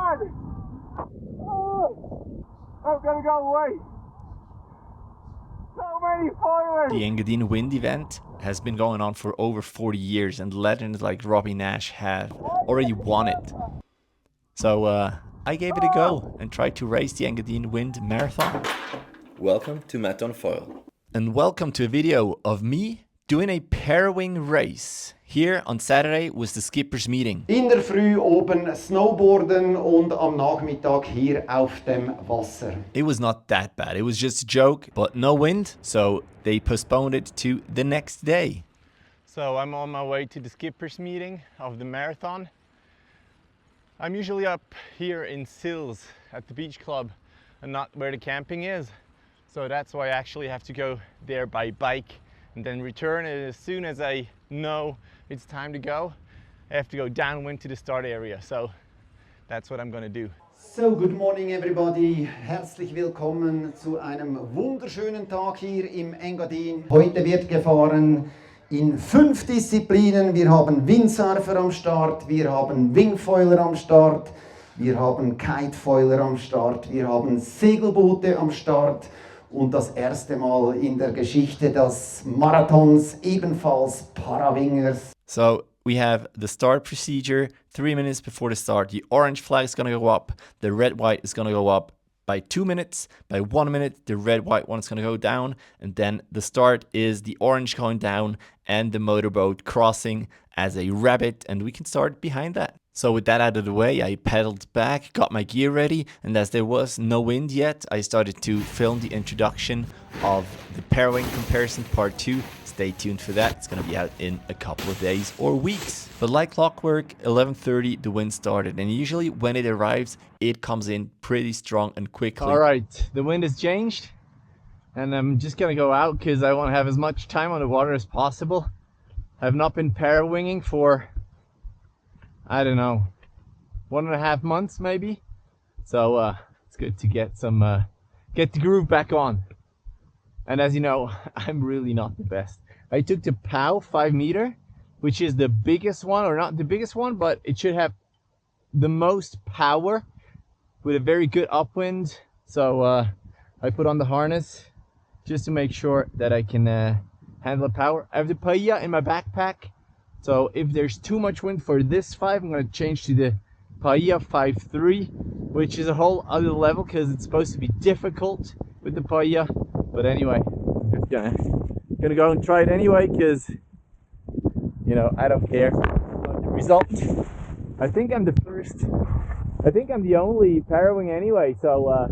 God! Oh, I'm gonna go away. So many foilers! The Engadin Wind event has been going on for over 40 years and legends like Robbie Nash have already won it. So I gave it a go and tried to race the Engadin Wind Marathon. Welcome to Matt on Foil. And welcome to a video of me doing a Parawing race. Here on Saturday was the skippers meeting. In der Früh oben snowboarden und am Nachmittag hier auf dem Wasser. It was not that bad. It was just a joke, but no wind, so they postponed it to the next day. So I'm on my way to the skippers meeting of the marathon. I'm usually up here in Sils at the beach club and not where the camping is. So that's why I actually have to go there by bike and then return. And as soon as I know it's time to go, I have to go downwind to the start area. So that's what I'm gonna do. So, good morning everybody. Herzlich willkommen zu einem wunderschönen Tag hier im Engadin. Heute wird gefahren in 5 Disziplinen. Wir haben Windsurfer am Start, wir haben Wingfoiler am Start, wir haben Kitefoiler am Start, wir haben Segelboote am Start. Und das erste Mal in der Geschichte des Marathons ebenfalls Parawingers. So we have the start procedure. 3 minutes before the start, the orange flag is going to go up. The red, white is going to go up by 2 minutes. By 1 minute, the red, white one is going to go down. And then the start is the orange going down and the motorboat crossing as a rabbit. And we can start behind that. So with that out of the way, I pedaled back, got my gear ready, and as there was no wind yet, I started to film the introduction of the Parawing comparison part 2. Stay tuned for that. It's going to be out in a couple of days or weeks. But like clockwork, 11:30 the wind started, and usually when it arrives, it comes in pretty strong and quickly. All right, the wind has changed, and I'm just gonna go out because I want to have as much time on the water as possible. I've not been parawinging for, I don't know, 1.5 months maybe. So it's good to get some get the groove back on. And as you know, I'm really not the best. I took the POW 5 meter, which is the biggest one, or not the biggest one, but it should have the most power with a very good upwind. So I put on the harness just to make sure that I can handle the power. I have the paella in my backpack. So if there's too much wind for this 5, I'm going to change to the paella 5.3, which is a whole other level because it's supposed to be difficult with the paella. But anyway, I'm just gonna go and try it anyway because, you know, I don't care about the result. I think I'm the first. I think I'm the only Parawing anyway, so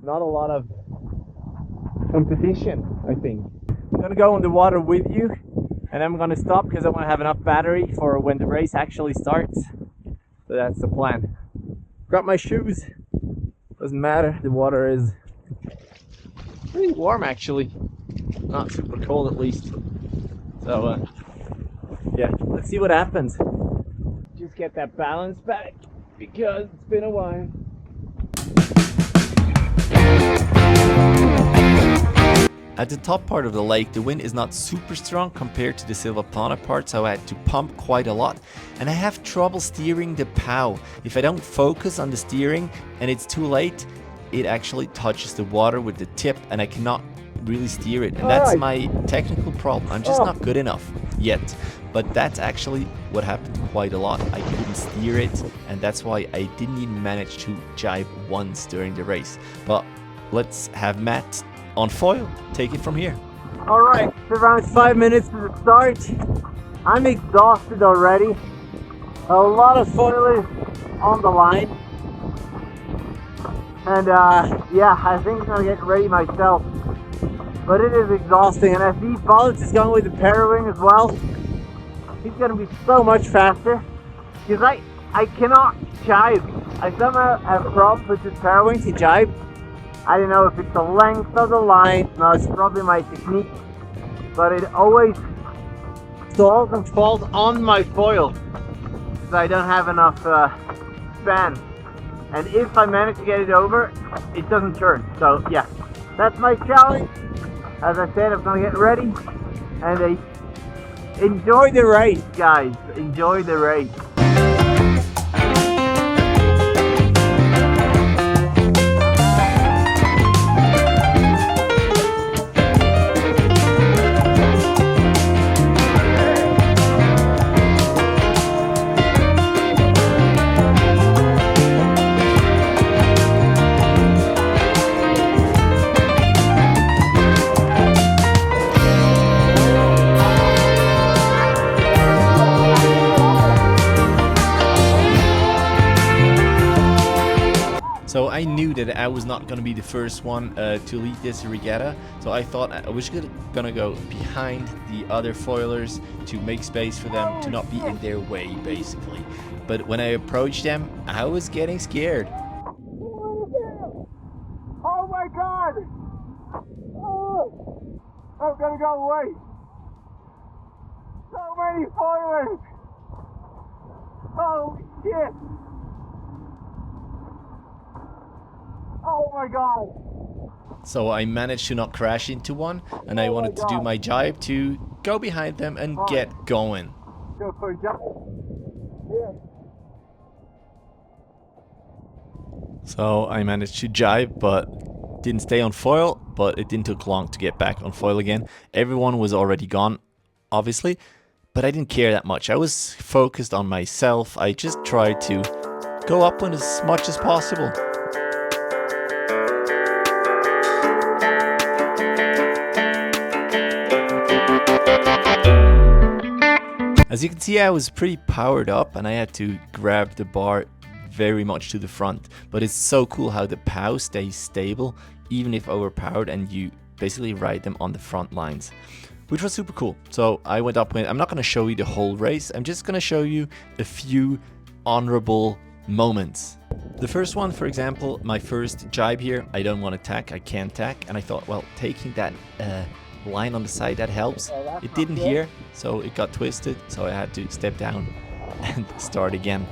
not a lot of competition, I think. I'm gonna go in the water with you, and I'm gonna stop because I want to have enough battery for when the race actually starts. So that's the plan. Got my shoes. Doesn't matter, the water is pretty warm actually. Not super cold at least. So yeah, let's see what happens. Just get that balance back because it's been a while. At the top part of the lake, the wind is not super strong compared to the Silvaplana part, so I had to pump quite a lot. And I have trouble steering the POW. If I don't focus on the steering and it's too late, it actually touches the water with the tip and I cannot really steer it. And that's my technical problem. I'm just not good enough yet. But that's actually what happened quite a lot. I couldn't steer it, and that's why I didn't even manage to jibe once during the race. But let's have Matt on foil take it from here. All right, it's around 5 minutes to the start. I'm exhausted already. A lot of foilers on the line. And yeah, I think I'm gonna get ready myself. But it is exhausting, and I see Bolitz is going with the Parawing as well. He's gonna be so much faster. Because I cannot jibe. I somehow have problems with this Parawing to jibe. I don't know if it's the length of the line. No, it's probably my technique. But it always stalls and falls on my foil. Because I don't have enough span. And if I manage to get it over, it doesn't turn. So yeah, that's my challenge. As I said, I'm gonna get ready and enjoy the race, guys. Enjoy the race. So I knew that I was not going to be the first one to lead this regatta, so I thought I was going to go behind the other foilers to make space for them to not be in their way, basically. But when I approached them, I was getting scared. Oh my god! Oh, I'm gonna go away! So many foilers! Oh shit! Oh my god! So I managed to not crash into one, and I wanted to do my jibe to go behind them and get going. Go for a jump. Yeah. So I managed to jibe, but didn't stay on foil, but it didn't take long to get back on foil again. Everyone was already gone, obviously, but I didn't care that much. I was focused on myself. I just tried to go upwind as much as possible. As you can see, I was pretty powered up and I had to grab the bar very much to the front. But it's so cool how the POW stays stable even if overpowered, and you basically ride them on the front lines, which was super cool. So I went up with, I'm not going to show you the whole race, I'm just going to show you a few honorable moments. The first one, for example, my first jibe here, I don't want to tack, I can't tack, and I thought, well, taking that line on the side, that helps. It didn't here, so it got twisted, so I had to step down and start again.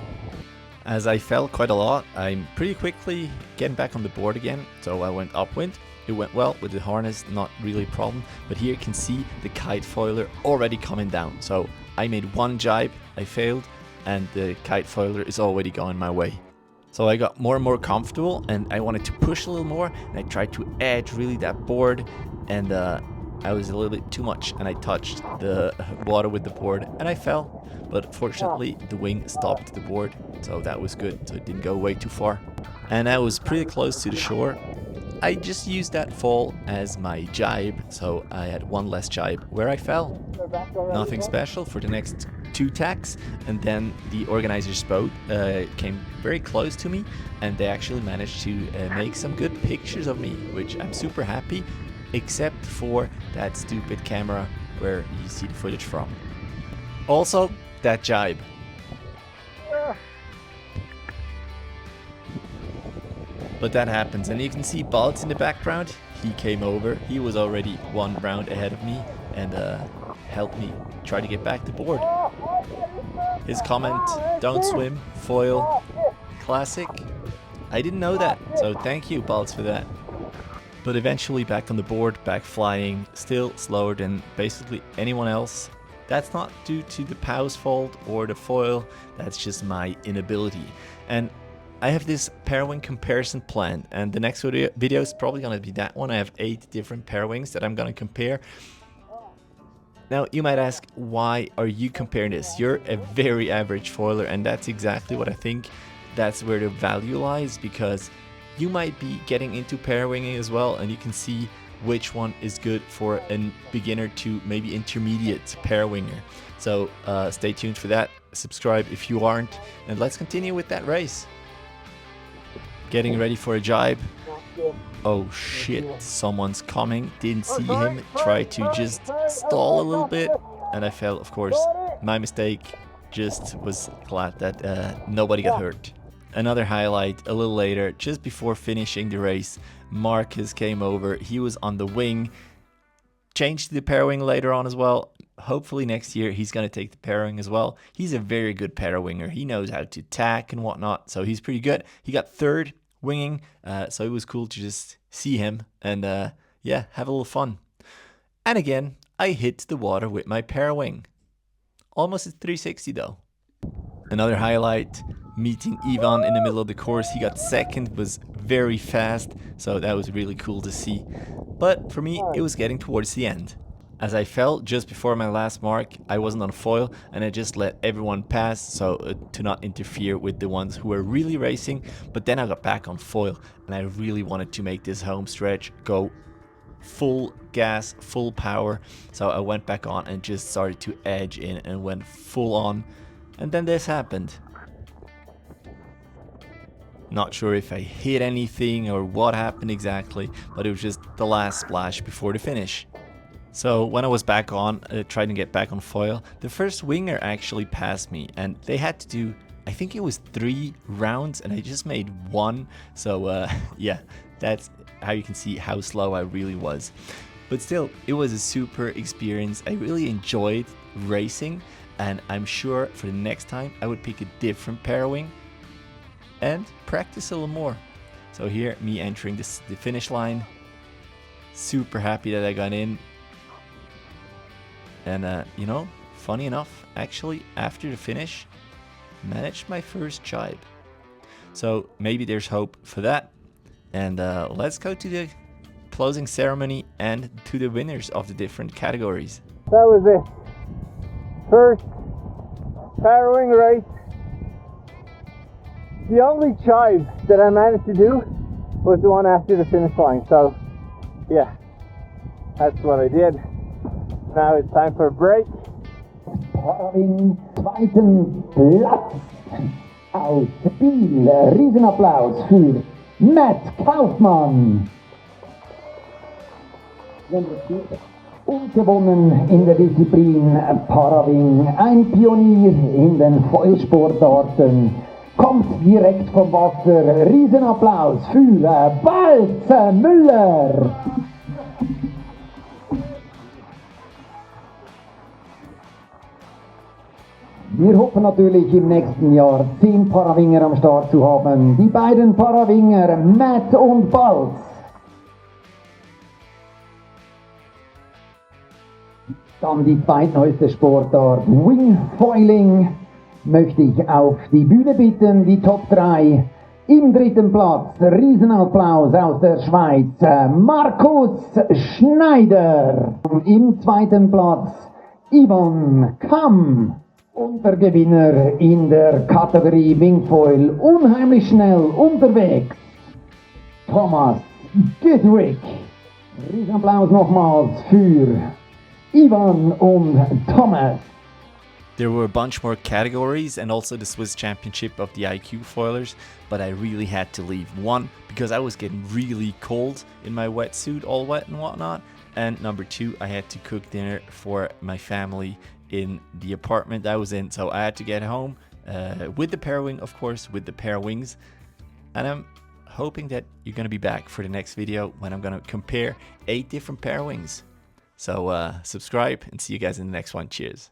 As I fell quite a lot, I'm pretty quickly getting back on the board again, so I went upwind. It went well with the harness, not really a problem, but here you can see the Kitefoiler already coming down. So I made one jibe, I failed, and the Kitefoiler is already going my way. So I got more and more comfortable, and I wanted to push a little more, and I tried to edge really that board, and I was a little bit too much, and I touched the water with the board, and I fell. But fortunately, the wing stopped the board, so that was good, so it didn't go way too far. And I was pretty close to the shore. I just used that fall as my jibe, so I had one less jibe where I fell. Nothing special for the next 2 tacks, and then the organizer's boat came very close to me, and they actually managed to make some good pictures of me, which I'm super happy, except for that stupid camera where you see the footage from. Also, that jibe. But that happens, and you can see Baltz in the background. He came over, he was already 1 round ahead of me, and helped me try to get back to board. His comment, don't swim, foil, classic. I didn't know that, so thank you Baltz for that. But eventually back on the board, back flying, still slower than basically anyone else. That's not due to the POW's fault or the foil, that's just my inability. And I have this Parawing comparison plan, and the next video is probably going to be that one. I have 8 different Parawings that I'm going to compare. Now you might ask, why are you comparing this? You're a very average foiler, and that's exactly what I think. That's where the value lies, because you might be getting into parawinging as well, and you can see which one is good for a beginner to maybe intermediate parawinger. So stay tuned for that, subscribe if you aren't, and let's continue with that race. Getting ready for a jibe. Oh shit, someone's coming, didn't see him, tried to just stall a little bit, and I fell, of course. My mistake, just was glad that nobody got hurt. Another highlight, a little later, just before finishing the race, Marcus came over, he was on the wing, changed to the parawing later on as well. Hopefully next year he's going to take the parawing as well. He's a very good parawinger, he knows how to tack and whatnot, so he's pretty good. He got 3rd winging, so it was cool to just see him and yeah, have a little fun. And again, I hit the water with my parawing. Almost a 360 though. Another highlight, meeting Ivan in the middle of the course. He got 2nd, was very fast, so that was really cool to see. But for me, it was getting towards the end. As I fell just before my last mark, I wasn't on foil, and I just let everyone pass, so to not interfere with the ones who were really racing. But then I got back on foil, and I really wanted to make this home stretch go full gas, full power. So I went back on and just started to edge in and went full on. And then this happened. Not sure if I hit anything or what happened exactly, but it was just the last splash before the finish. So when I was back on, trying to get back on foil, the first winger actually passed me, and they had to do, I think it was 3 rounds, and I just made 1. So yeah, that's how you can see how slow I really was. But still, it was a super experience. I really enjoyed racing, and I'm sure for the next time I would pick a different Parawing and practice a little more. So here, me entering the finish line. Super happy that I got in. And you know, funny enough, actually after the finish, managed my first jibe. So maybe there's hope for that. And let's go to the closing ceremony and to the winners of the different categories. That was it. First Parawing race. The only jibe that I managed to do was the one after the finish line. So yeah, that's what I did. Now it's time for a break. Parawing, zweiten Platz. Aus Spiel, Riesenapplaus für Matt Kaufmann. Und gewonnen in der Disziplin Parawing, ein Pionier in den Foilsportarten, kommt direkt vom Wasser. Riesenapplaus für Balz Müller. Wir hoffen natürlich im nächsten Jahr 10 Parawinger am Start zu haben. Die beiden Parawinger, Matt und Balz. Dann die zweitneueste Sportart, Wingfoiling, möchte ich auf die Bühne bitten, die Top 3. Im dritten Platz, Riesenapplaus aus der Schweiz, Markus Schneider. Im zweiten Platz, Ivan Kamm. Und der Gewinner in der Kategorie Wingfoil, unheimlich schnell unterwegs, Thomas Goodwick. Riesenapplaus nochmals für Ivan und Thomas. There were a bunch more categories and also the Swiss Championship of the IQ foilers, but I really had to leave. 1, because I was getting really cold in my wetsuit, all wet and whatnot. And number 2, I had to cook dinner for my family in the apartment I was in. So I had to get home with the Parawing, of course, with the Parawings. And I'm hoping that you're going to be back for the next video when I'm going to compare 8 different Parawings. So subscribe and see you guys in the next one. Cheers.